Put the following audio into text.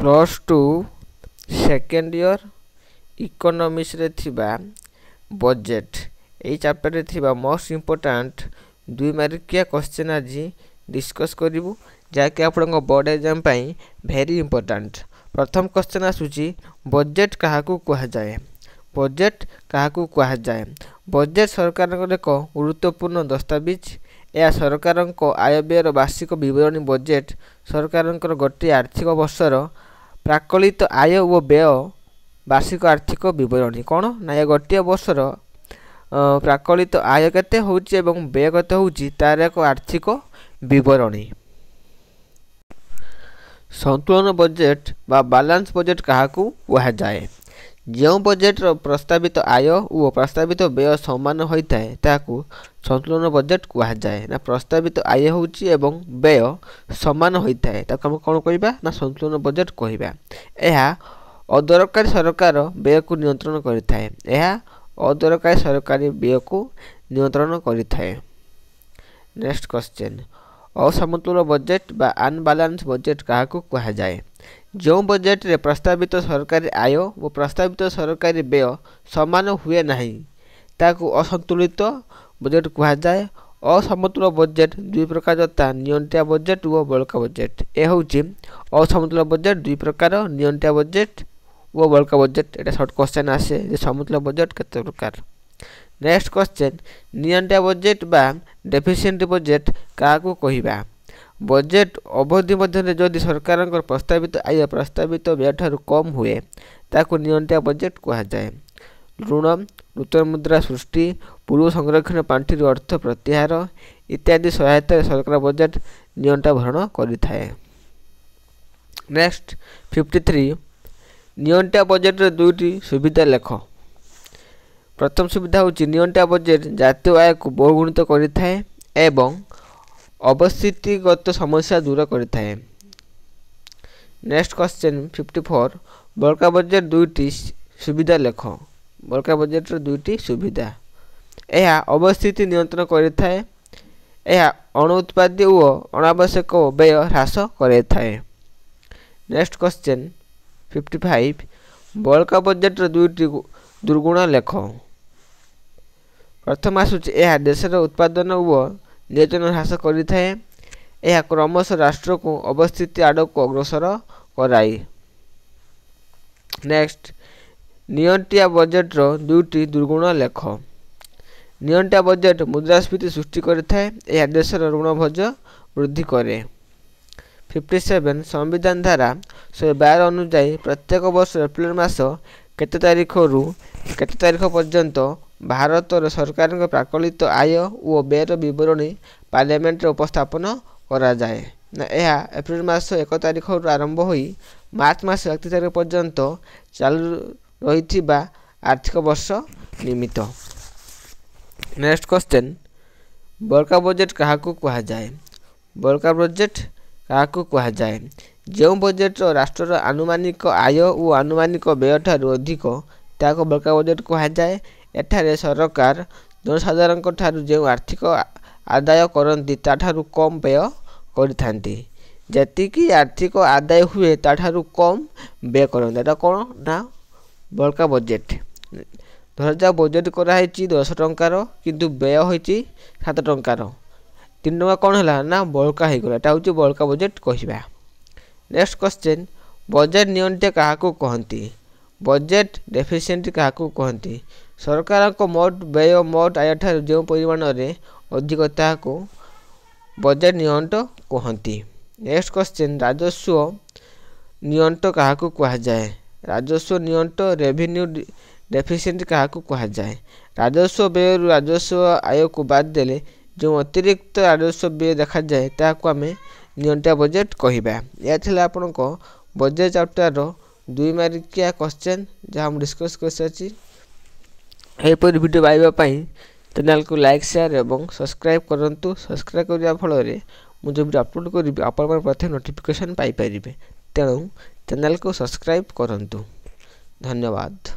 +2 second year economics रे थिबा budget एई chapter रे थिबा मोस्ट इंपोर्टेंट 2 मार्किया क्वेश्चन आज डिस्कस करिवु जाके आपनको बोर्ड एग्जाम पई वेरी इंपोर्टेंट। प्रथम क्वेश्चन आसुची बजेट काहाकू कहा जाए। बजेट काहाकू कहा जाए। बजेट सरकार एक गुरुत्वपूर्ण दस्तावेज। यह सरकार आय व्ययर वार्षिक विवरणी। बजेट सरकार गोटे आर्थिक वर्षर प्राकलित आय और व्यय वार्षिक आर्थिक विवरणी। कौन ना ये गोटे वर्षर प्राकलित आय केते होउची एवं व्यय केते होउची तार एक आर्थिक विवरणी। संतुलन बजेट बा बैलेंस बजेट काहाकू कहा जाए। जो बजेट प्रस्तावित आय और प्रस्तावित व्यय समान होता है ताकू संतुलन बजेट कहा जाए। ना प्रस्तावित आय होउची एवं व्यय समान होता है ताकू हम कौन कहबा ना संतुलन बजेट कहबा। यह अदरकारी सरकार व्यय को नियंत्रण करिथाए। यह अदरकारी सरकारी व्यय को नियंत्रण करिथाए। नेक्स्ट क्वेश्चन असमतुल बजेट बा अनबैलेंस बजेट काहाकू कहा जाए। जो बजेट रे प्रस्तावित सरकारी आय और प्रस्तावित सरकारी व्यय समान हुए नहीं ताकू असंतुलित बजेट कहा जाए। असमतुल बजेट दुई प्रकार जता नियंत्रण बजेट और बलका बजेट। ए होची असमतुल बजेट दुई प्रकार नियंत्रण बजेट और बलका बजेट। एटा शॉर्ट क्वेश्चन आसे जे समतुल बजेट केते प्रकार। नेक्स्ट क्वेश्चन नियंत्रण बजेट बा डेफिशिएंट बजेट काहाकू कहिबा। बजेट अवधि मध्य जदि सरकार प्रस्तावित आय प्रस्तावित व्यय ठारू कम हुए ताकू नियंत्रण बजेट कहा जाए। ऋण नूतन मुद्रा सृष्टि पूर्व संरक्षण पांठिर अर्थ प्रत्याहार इत्यादि सहायता सरकार बजेट नियंत्रण भरण करिथाए। नेक्स्ट 53 नियंत्रण बजेट रे दुईटी सुविधा लेख। प्रथम सुविधा होची नियंत्रण बजेट जातीय आय को बहुगुणित करिथाए एवं अवस्थितिगत समस्या दूर करिथाए। नेक्स्ट क्वेश्चन 54 बलका बजेट दुईटी सुविधा लेख। बलका बजेट रे दुईटी सुविधा। यह अवस्थिति नियंत्रण करिथाए। यह अणुत्पाद्य और अनावश्यक व्यय ह्रास करिथाए। नेक्स्ट क्वेश्चन 55 बलका बजेट रे दुईटी दुर्गुण लेख। प्रथम आसुची यह देशर उत्पादन और नियोजन ह्रास करिथाए। यह क्रमशः राष्ट्र को अवस्थिति आड़क अग्रसर कराई। नेक्स्ट नियंत्रण बजेट रो दुईटी दुर्गुण लेख। नियंत्रण बजेट मुद्रास्फीति सृष्टि करिथाए। यह देशर ऋण भोज वृद्धि करे। 57 संविधान धारा 112 अनुसार प्रत्येक वर्ष एप्रिल मास केते तारीख रु केते तारीख पर्यंत भारत सरकार प्राकलित आय और व्ययर विवरणी पार्लियामेंट उपस्थापन करा जाए। ना यह एप्रिल मास 1 तारीख रु आरंभ होई मार्च मास 31 तारीख पर्यंत चालू रहिथिबा आर्थिक वर्ष निमित्त। नेक्स्ट क्वेश्चन बलका बजेट काहाकू कहा जाए। बलका बजेट काहाकू कहा जाए। जो बजेट राष्ट्र आनुमानिक आय और आनुमानिक व्यय ठारू अधिक ताको बलका बजेट कहा जाए। एठारे सरकार जनसाधारण ठारू जो आर्थिक आदाय करती ताठारू कम व्यय करिथांती। जतिकी आर्थिक आदाय हुए ताठारू कम व्यय करते एटा कौन ना बलका बजेट। धर बजेट कराई 10 टंकार किंतु व्यय होती 7 टंकार 3 टंका कौन है ना बलका हो गला। एटा होची बलका बजेट कहबा। नेक्स्ट क्वेश्चन बजेट नियंत्रण काहाकू कहती। बजेट डेफिशिएंट काहाकू कहती। सरकार को मोट व्यय मोट आय ठारू जो परिमाण रे अधिक ताकू बजेट नियंत्रण कहती। नेक्स्ट क्वेश्चन राजस्व नियंत्रण काहाकू कहा जाए। राजस्व नियंत्रण रेवेन्यू डेफिशिएंट काहाकू कहा जाए। राजस्व व्यय राजस्व आय को बाद देले जो अतिरिक्त राजस्व व्यय देखा जाए ताकू आमे नियंत्रण बजेट कहबा। या थिला आपनको बजेट चैप्टर रो 2 मार्किया क्वेश्चन जहाँ हम डिस्कस कर साची। एपर वीडियो पाइबा पई चैनल को लाइक शेयर एवं सब्सक्राइब करंतु। सब्सक्राइब करिया फल रे मु जो वीडियो अपलोड करिबि आपन मन प्रथम नोटिफिकेशन पाई परिबे। तेणु चैनल को सब्सक्राइब करंतु। धन्यवाद।